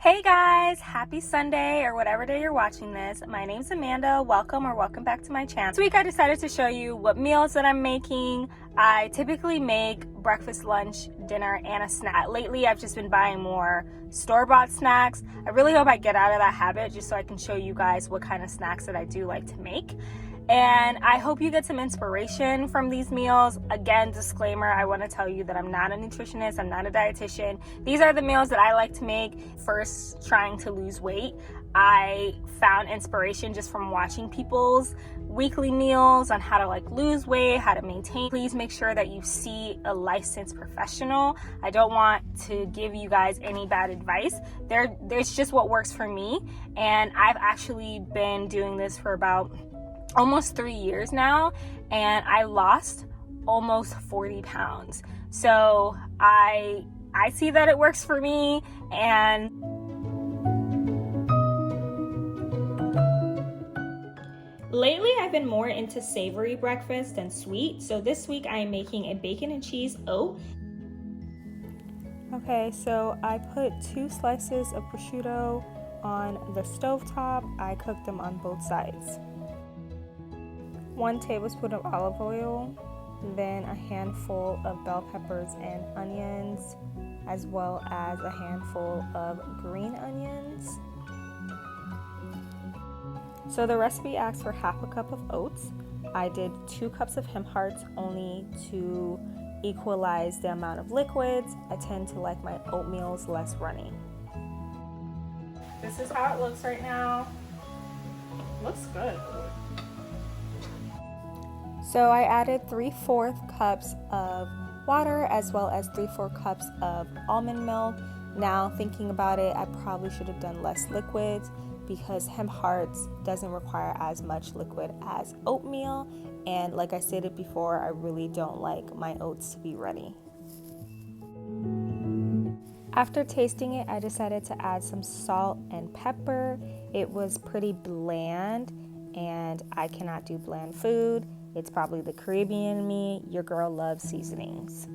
Hey guys, happy Sunday or whatever day you're watching this. My name's Amanda. Welcome back to my channel. This week I decided to show you what meals that I'm making. I typically make breakfast, lunch, dinner, and a snack. Lately I've just been buying more store-bought snacks. I really hope I get out of that habit just so I can show you guys what kind of snacks that I do like to make. And I hope you get some inspiration from these meals. Again, disclaimer, I want to tell you that I'm not a nutritionist, I'm not a dietitian. These are the meals that I like to make. First, trying to lose weight, I found inspiration just from watching people's weekly meals on how to lose weight, how to maintain. Please make sure that you see a licensed professional. I don't want to give you guys any bad advice. There's just what works for me, and I've actually been doing this for about almost 3 years now, and I lost almost 40 pounds. So I see that it works for me. And lately I've been more into savory breakfast than sweet. So this week I am making a bacon and cheese oat. Okay, so I put 2 slices of prosciutto on the stovetop. I cooked them on both sides. 1 tablespoon of olive oil, then a handful of bell peppers and onions, as well as a handful of green onions. So the recipe asks for half a cup of oats. I did 2 cups of hemp hearts only to equalize the amount of liquids. I tend to like my oatmeals less runny. This is how it looks right now. Looks good. So I added 3/4 cups of water as well as 3/4 cups of almond milk. Now thinking about it, I probably should have done less liquids because hemp hearts doesn't require as much liquid as oatmeal. And like I stated before, I really don't like my oats to be runny. After tasting it, I decided to add some salt and pepper. It was pretty bland, and I cannot do bland food. It's probably the Caribbean in me. Your girl loves seasonings.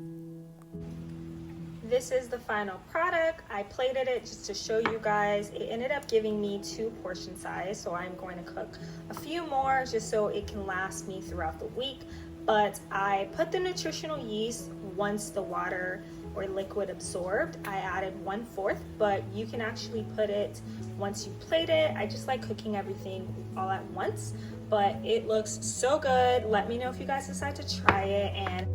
This is the final product. I plated it just to show you guys. It ended up giving me 2 portion size, so I'm going to cook a few more just so it can last me throughout the week. But I put the nutritional yeast once the water or liquid absorbed. I added 1/4, but you can actually put it once you plate it. I just like cooking everything all at once, but it looks so good. Let me know if you guys decide to try it. And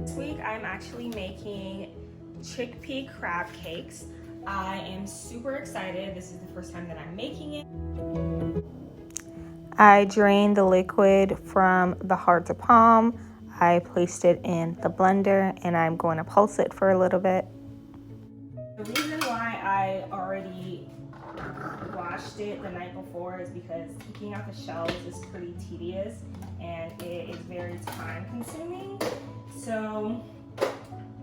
this week I'm actually making chickpea crab cakes. I am super excited. This is the first time that I'm making it. I drained the liquid from the heart to palm. I placed it in the blender and I'm going to pulse it for a little bit. The reason why I already washed it the night before is because taking out the shells is pretty tedious and it is very time consuming. So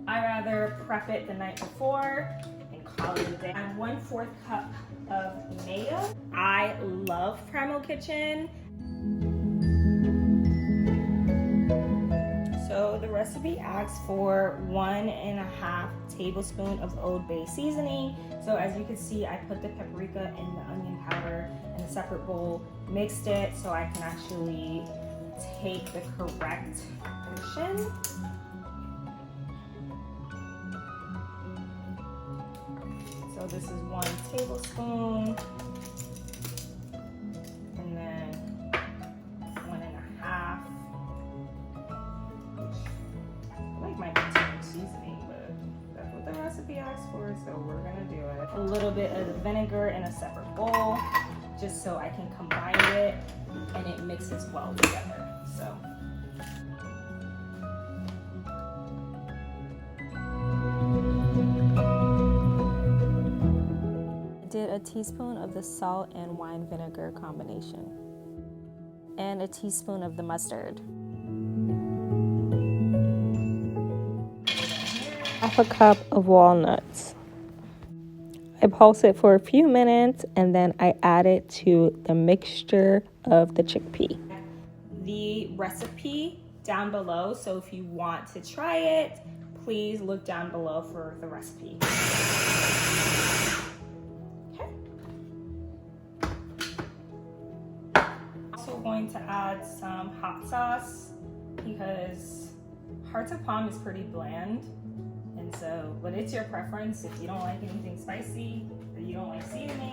I rather prep it the night before and call it a day. I have 1/4 cup of mayo. I love Primal Kitchen. So the recipe asks for 1.5 tablespoons of Old Bay seasoning. So as you can see, I put the paprika and the onion powder in a separate bowl, mixed it so I can actually take the correct portion. So this is 1 tablespoon, and then 1.5, which I like my continued seasoning, but that's what the recipe asks for, so we're gonna do it. A little bit of the vinegar in a separate bowl, just so I can combine it and it mixes well together. So. Did a teaspoon of the salt and wine vinegar combination and a teaspoon of the mustard. Half a cup of walnuts. I pulse it for a few minutes and then I add it to the mixture of the chickpea. The recipe down below, so if you want to try it, please look down below for the recipe. Okay. Also going to add some hot sauce because hearts of palm is pretty bland. And so, but it's your preference. If you don't like anything spicy or you don't like seasoning,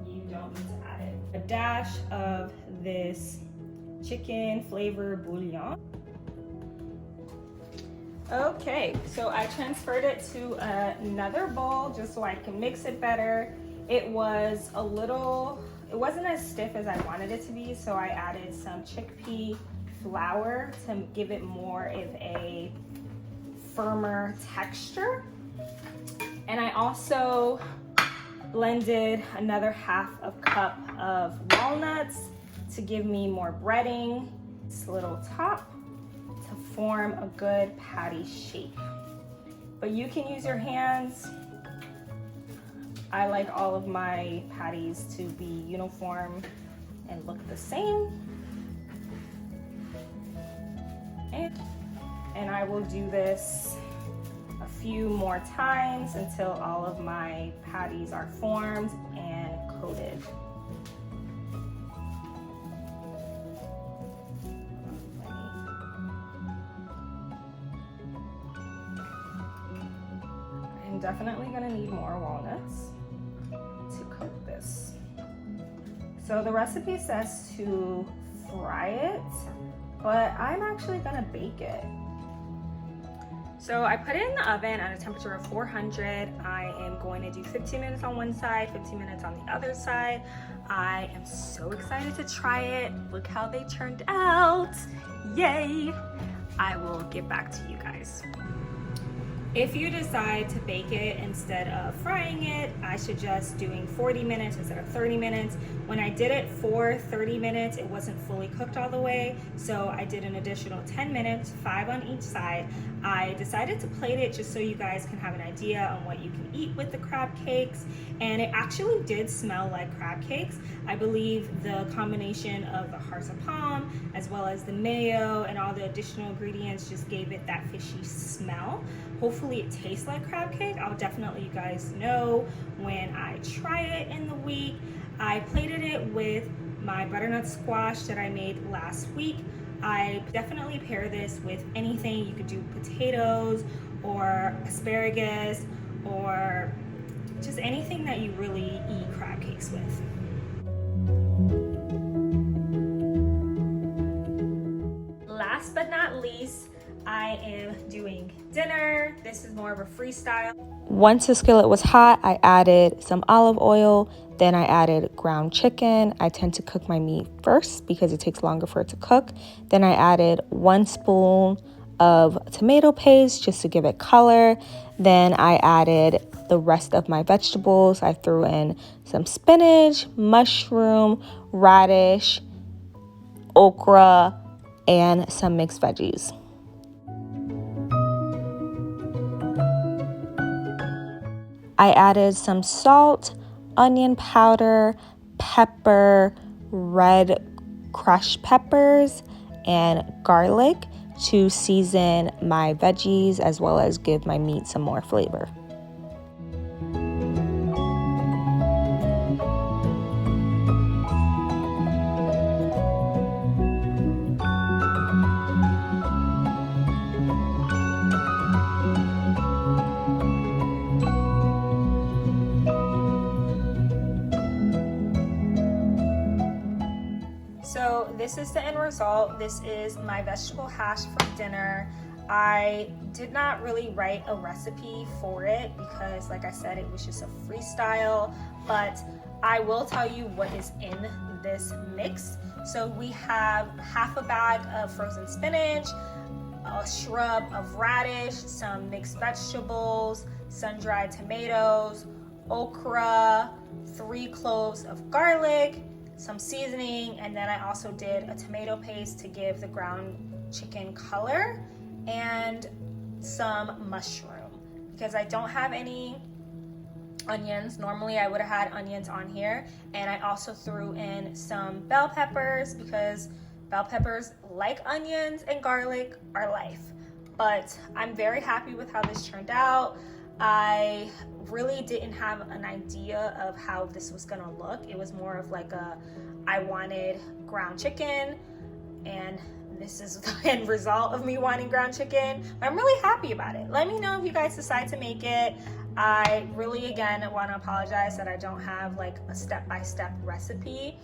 you don't need to add it. A dash of this chicken flavor bouillon. Okay, so I transferred it to another bowl just so I can mix it better. It wasn't as stiff as I wanted it to be, so I added some chickpea flour to give it more of a firmer texture. And I also blended another half a cup of walnuts to give me more breading, this little top to form a good patty shape. But you can use your hands. I like all of my patties to be uniform and look the same. And I will do this a few more times until all of my patties are formed and coated. I'm definitely gonna need more walnuts to coat this. So the recipe says to fry it, but I'm actually gonna bake it. So I put it in the oven at a temperature of 400. I am going to do 15 minutes on one side, 15 minutes on the other side. I am so excited to try it. Look how they turned out. Yay! I will get back to you guys. If you decide to bake it instead of frying it, I suggest doing 40 minutes instead of 30 minutes. When I did it for 30 minutes, it wasn't fully cooked all the way, so I did an additional 10 minutes, 5 on each side. I decided to plate it just so you guys can have an idea on what you can eat with the crab cakes, and it actually did smell like crab cakes. I believe the combination of the hearts of palm as well as the mayo and all the additional ingredients just gave it that fishy smell. Hopefully it tastes like crab cake. I'll definitely let you guys know when I try it in the week. I plated it with my butternut squash that I made last week. I definitely pair this with anything. You could do potatoes or asparagus or just anything that you really eat crab cakes with. Last but not least, I am doing dinner. This is more of a freestyle. Once the skillet was hot, I added some olive oil. Then I added ground chicken. I tend to cook my meat first because it takes longer for it to cook. Then I added 1 spoon of tomato paste just to give it color. Then I added the rest of my vegetables. I threw in some spinach, mushroom, radish, okra, and some mixed veggies. I added some salt, onion powder, pepper, red crushed peppers, and garlic to season my veggies as well as give my meat some more flavor. So this is the end result. This is my vegetable hash for dinner. I did not really write a recipe for it because, like I said, it was just a freestyle, but I will tell you what is in this mix. So we have half a bag of frozen spinach, a shrub of radish, some mixed vegetables, sun-dried tomatoes, okra, 3 cloves of garlic, some seasoning, and then I also did a tomato paste to give the ground chicken color, and some mushroom because I don't have any onions. Normally I would have had onions on here, and I also threw in some bell peppers because bell peppers, like onions and garlic, are life. but I'm very happy with how this turned out. I really didn't have an idea of how this was gonna look. It was more of like I wanted ground chicken, and this is the end result of me wanting ground chicken. But I'm really happy about it. Let me know if you guys decide to make it. I really, again, want to apologize that I don't have like a step-by-step recipe,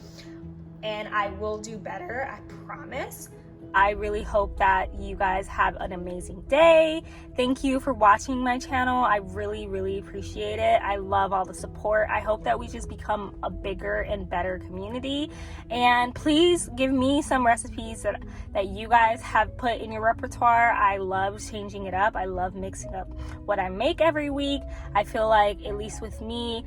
and I will do better, I promise. I really hope that you guys have an amazing day. Thank you for watching my channel. I really, really appreciate it. I love all the support. I hope that we just become a bigger and better community. And please give me some recipes that you guys have put in your repertoire. I love changing it up. I love mixing up what I make every week. I feel like, at least with me,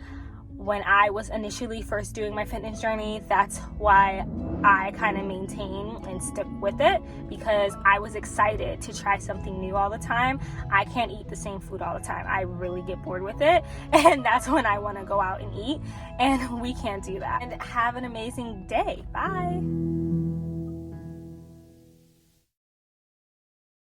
when I was initially first doing my fitness journey, that's why I kind of maintain and stick with it, because I was excited to try something new all the time. I can't eat the same food all the time. I really get bored with it, and that's when I want to go out and eat, and we can't do that. And have an amazing day. Bye.